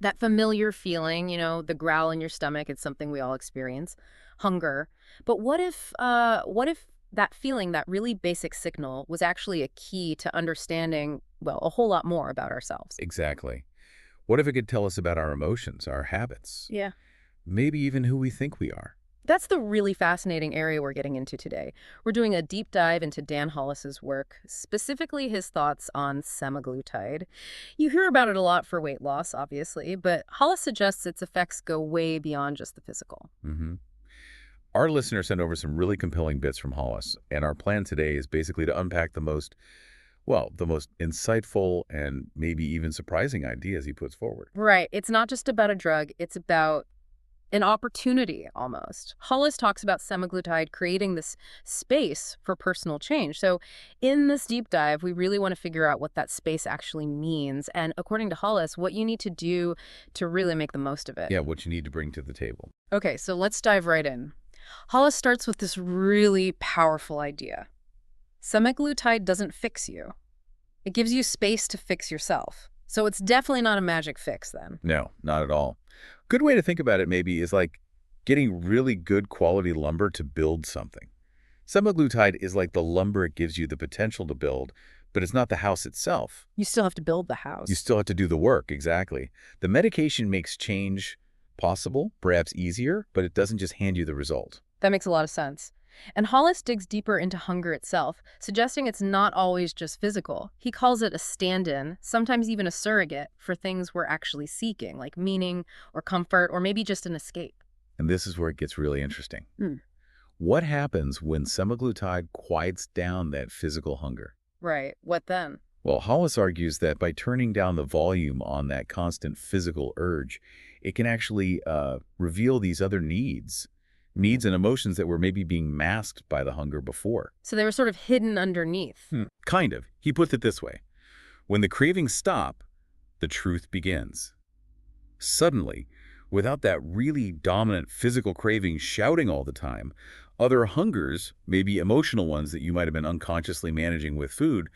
That familiar feeling, the growl in your stomach, it's something we all experience. Hunger. But what if that feeling, that really basic signal, was actually a key to understanding, well, a whole lot more about ourselves? Exactly. What if it could tell us about our emotions, our habits, Yeah. maybe even who we think we are? That's the really fascinating area we're getting into today. We're doing a deep dive into Dan Hollis's work, specifically his thoughts on semaglutide. You hear about it a lot for weight loss, obviously, but Hollis suggests its effects go way beyond just the physical. hmm Our listeners sent over some really compelling bits from Hollis, and our plan today is basically to unpack the most insightful and maybe even surprising ideas he puts forward. Right. It's not just about a drug, it's about an opportunity almost. Hollis talks about semaglutide creating this space for personal change. So, in this deep dive, we really want to figure out what that space actually means. And according to Hollis, what you need to do to really make the most of it. Yeah, what you need to bring to the table. Okay, so let's dive right in. Hollis starts with this really powerful idea. Semaglutide doesn't fix you, it gives you space to fix yourself. So, it's definitely not a magic fix then. No, not at all. Good way to think about it maybe is like getting really good quality lumber to build something. Semaglutide is like the lumber it gives you the potential to build, but it's not the house itself. You still have to build the You house. still have to do the work, exactly. The medication makes change possible, perhaps easier, but it doesn't just hand you the result. That makes a lot of sense. And Hollis digs deeper into hunger itself, suggesting it's not always just physical. He calls it a stand-in, sometimes even a surrogate, for things we're actually seeking, like meaning or comfort or maybe just an escape. And this is where it gets really interesting. Hmm. What happens when semaglutide quiets down that physical hunger? Right. What then? Well, Hollis argues that by turning down the volume on that constant physical urge, it can actually reveal these other needs and emotions that were maybe being masked by the hunger before. So they were sort of hidden underneath. Kind of. He puts it this way. When the cravings stop, the truth begins. Suddenly, without that really dominant physical craving shouting all the time, other hungers, maybe emotional ones that you might have been unconsciously managing with food,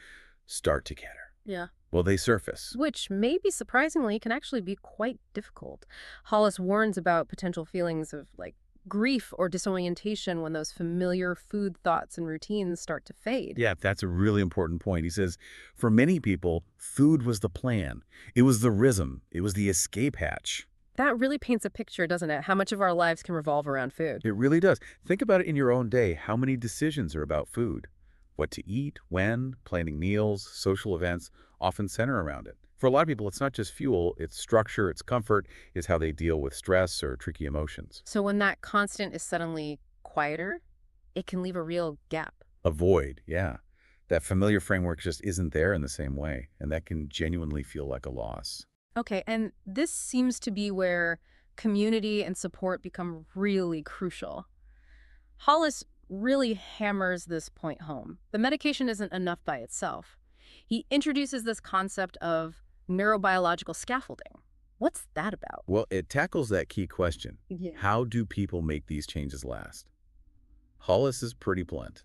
start to cater. Yeah. Well, they surface. Which, maybe surprisingly, can actually be quite difficult. Hollis warns about potential feelings of, like, grief or disorientation when those familiar food thoughts and routines start to fade. Yeah, that's a really important point. He says, for many people, food was the plan. It was the rhythm. It was the escape hatch. That really paints a picture, doesn't it? How much of our lives can revolve around food. It really does. Think about it in your own day. How many decisions are about food? What to eat, when, planning meals, social events often center around it. For a lot of people, it's not just fuel, it's structure, it's comfort, it's how they deal with stress or tricky emotions. So when that constant is suddenly quieter, it can leave a real gap. Avoid, yeah. That familiar framework just isn't there in the same way, and that can genuinely feel like a loss. Okay, and this seems to be where community and support become really crucial. Hollis really hammers this point home. The medication isn't enough by itself. He introduces this concept of neurobiological scaffolding. What's that about? Well, it tackles that key question. Yeah. How do people make these changes last? Hollis is pretty blunt.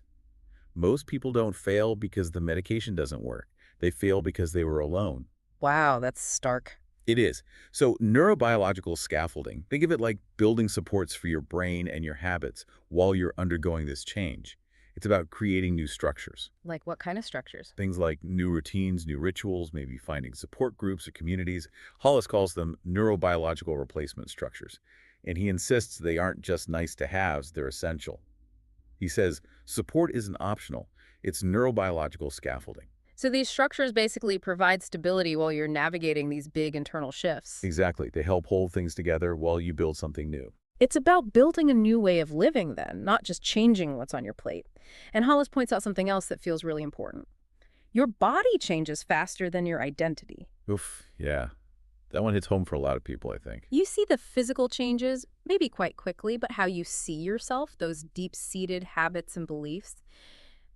Most people don't fail because the medication doesn't work. They fail because they were alone. Wow, that's stark. It is. So neurobiological scaffolding, think of it like building supports for your brain and your habits while you're undergoing this change. It's about creating new structures. Like what kind of structures? Things like new routines, new rituals, maybe finding support groups or communities. Hollis calls them neurobiological replacement structures. And he insists they aren't just nice to haves, they're essential. He says support isn't optional, it's neurobiological scaffolding. So these structures basically provide stability while you're navigating these big internal shifts. Exactly. They help hold things together while you build something new. It's about building a new way of living then, not just changing what's on your plate. And Hollis points out something else that feels really important. Your body changes faster than your identity. Oof, yeah. That one hits home for a lot of people, I think. You see the physical changes, maybe quite quickly, but how you see yourself, those deep-seated habits and beliefs,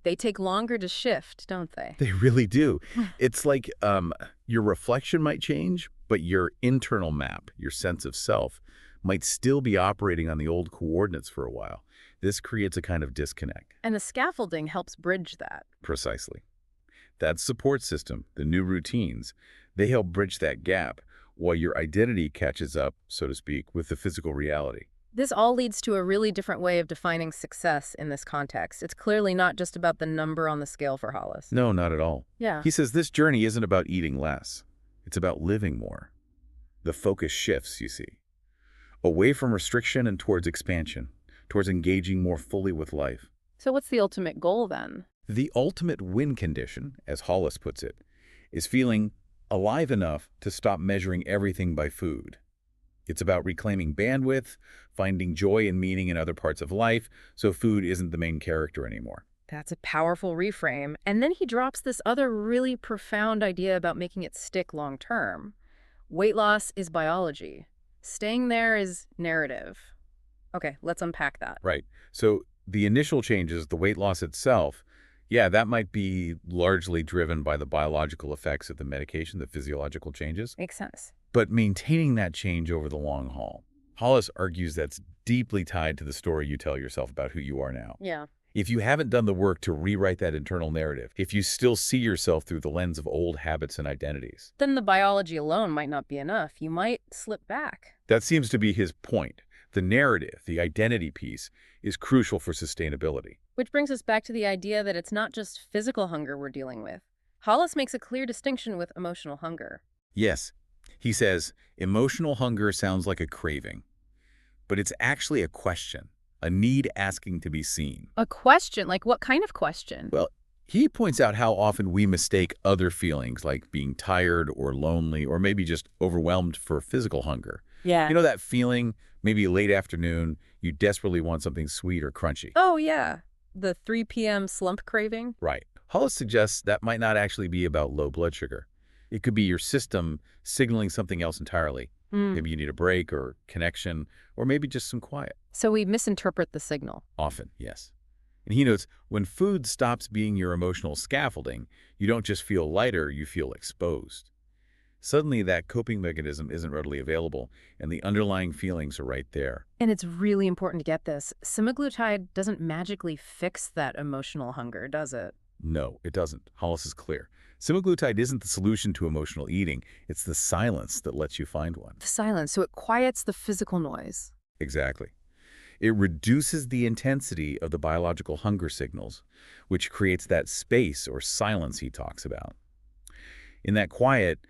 they take longer to shift, don't they? They really do. It's like your reflection might change, but your internal map, your sense of self, might still be operating on the old coordinates for a while. This creates a kind of disconnect. And the scaffolding helps bridge that. Precisely. That support system, the new routines, they help bridge that gap. while your identity catches up, so to speak, with the physical reality. This all leads to a really different way of defining success in this context. It's clearly not just about the number on the scale for Hollis. No, not at all. Yeah. He says this journey isn't about eating less. It's about living more. The focus shifts, you see, away from restriction and towards expansion, towards engaging more fully with life. So what's the ultimate goal then? The ultimate win condition, as Hollis puts it, is feeling alive enough to stop measuring everything by food. It's about reclaiming bandwidth, finding joy and meaning in other parts of life, so food isn't the main character anymore. That's a powerful reframe. And then he drops this other really profound idea about making it stick long term. Weight loss is biology. Staying there is narrative. Okay, let's unpack that. Right. So the initial changes, the weight loss itself, yeah, that might be largely driven by the biological effects of the medication, the physiological changes, Makes sense. but maintaining that change over the long haul. Hollis argues that's deeply tied to the story you tell yourself about who you are now. Yeah. If you haven't done the work to rewrite that internal narrative, if you still see yourself through the lens of old habits and identities, Then the biology alone might not be enough. You might slip back. that seems to be his point. The narrative, the identity piece, is crucial for sustainability. Which brings us back to the idea that it's not just physical hunger we're dealing with. Hollis makes a clear distinction with emotional hunger. Yes, he says, emotional hunger sounds like a craving, but it's actually a question, a need asking to be seen. A question? Like what kind of question? Well, he points out how often we mistake other feelings like being tired or lonely or maybe just overwhelmed for physical hunger. Yeah. You know that feeling, maybe late afternoon, you desperately want something sweet or crunchy. Oh, yeah. The 3 p.m. slump craving? Right. Hollis suggests that might not actually be about low blood sugar. It could be your system signaling something else entirely. Maybe you need a break or connection, or maybe just some quiet. So we misinterpret the signal. Often, yes. And he notes, when food stops being your emotional scaffolding, you don't just feel lighter, you feel exposed. Suddenly, that coping mechanism isn't readily available, and the underlying feelings are right there. And it's really important to get this. Semaglutide doesn't magically fix that emotional hunger, does it? No, it doesn't. Hollis is clear. Semaglutide isn't the solution to emotional eating. It's the silence that lets you find one. The silence, so it quiets the physical noise. Exactly. It reduces the intensity of the biological hunger signals, which creates that space or silence he talks about. In that quiet,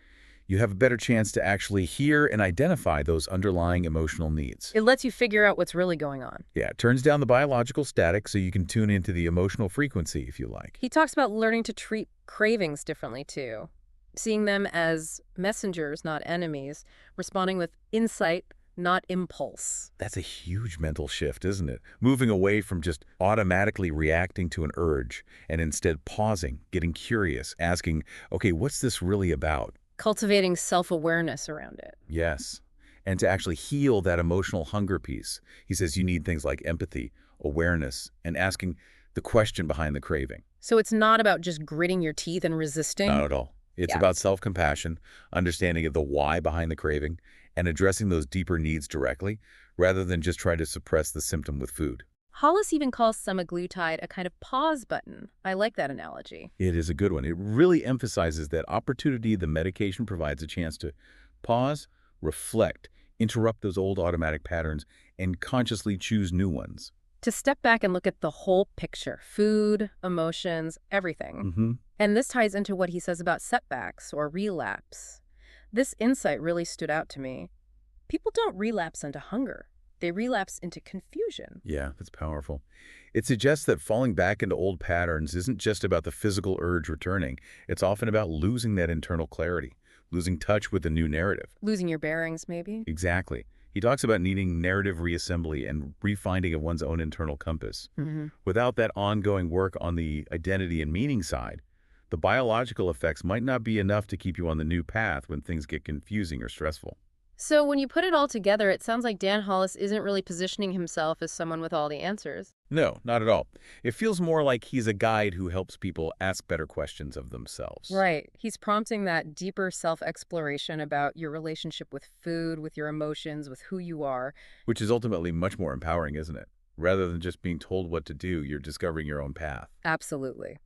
you have a better chance to actually hear and identify those underlying emotional needs. It lets you figure out what's really going on. Yeah, it turns down the biological static so you can tune into the emotional frequency if you like. He talks about learning to treat cravings differently, too. Seeing them as messengers, not enemies. Responding with insight, not impulse. That's a huge mental shift, isn't it? Moving away from just automatically reacting to an urge and instead pausing, getting curious, asking, okay, what's this really about? Cultivating self-awareness around it. Yes. And to actually heal that emotional hunger piece, he says you need things like empathy, awareness, and asking the question behind the craving. So it's not about just gritting your teeth and resisting? Not at all. It's about self-compassion, understanding of the why behind the craving, and addressing those deeper needs directly, rather than just try to suppress the symptom with food. Hollis even calls semaglutide a kind of pause button. I like that analogy. It is a good one. It really emphasizes that opportunity the medication provides a chance to pause, reflect, interrupt those old automatic patterns, and consciously choose new ones. To step back and look at the whole picture, food, emotions, everything. And this ties into what he says about setbacks or relapse. This insight really stood out to me. People don't relapse into hunger. They relapse into confusion. Yeah, that's powerful. It suggests that falling back into old patterns isn't just about the physical urge returning. It's often about losing that internal clarity, losing touch with the new narrative. Losing your bearings, maybe? Exactly. He talks about needing narrative reassembly and refinding of one's own internal compass. Without that ongoing work on the identity and meaning side, the biological effects might not be enough to keep you on the new path when things get confusing or stressful. So when you put it all together, it sounds like Dan Hollis isn't really positioning himself as someone with all the answers. No, not at all. It feels more like he's a guide who helps people ask better questions of themselves. Right. He's prompting that deeper self-exploration about your relationship with food, with your emotions, with who you are. Which is ultimately much more empowering, isn't it? Rather than just being told what to do, you're discovering your own path. Absolutely.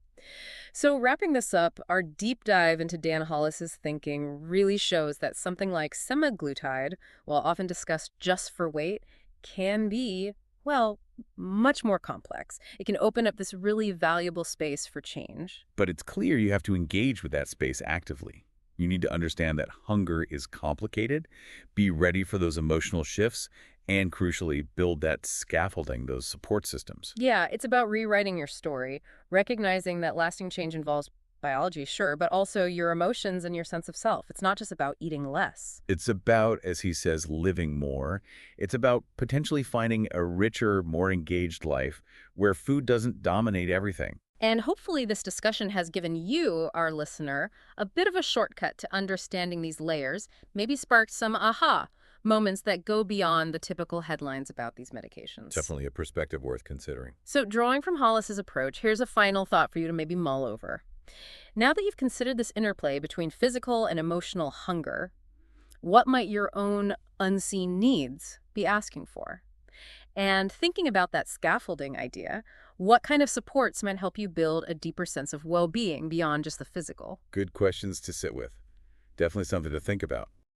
So, wrapping this up, our deep dive into Dan Hollis's thinking really shows that something like semaglutide, while often discussed just for weight, can be, well, much more complex. It can open up this really valuable space for change. But it's clear you have to engage with that space actively. You need to understand that hunger is complicated, be ready for those emotional shifts, and crucially, build that scaffolding, those support systems. Yeah, it's about rewriting your story, recognizing that lasting change involves biology, sure, but also your emotions and your sense of self. It's not just about eating less. It's about, as he says, living more. It's about potentially finding a richer, more engaged life where food doesn't dominate everything. And hopefully, this discussion has given you, our listener, a bit of a shortcut to understanding these layers, maybe sparked some aha moments that go beyond the typical headlines about these medications. Definitely a perspective worth considering. So, drawing from Hollis's approach, here's a final thought for you to maybe mull over. Now that you've considered this interplay between physical and emotional hunger, what might your own unseen needs be asking for? And thinking about that scaffolding idea, what kind of supports might help you build a deeper sense of well being beyond just the physical? Good questions to sit with. Definitely something to think about.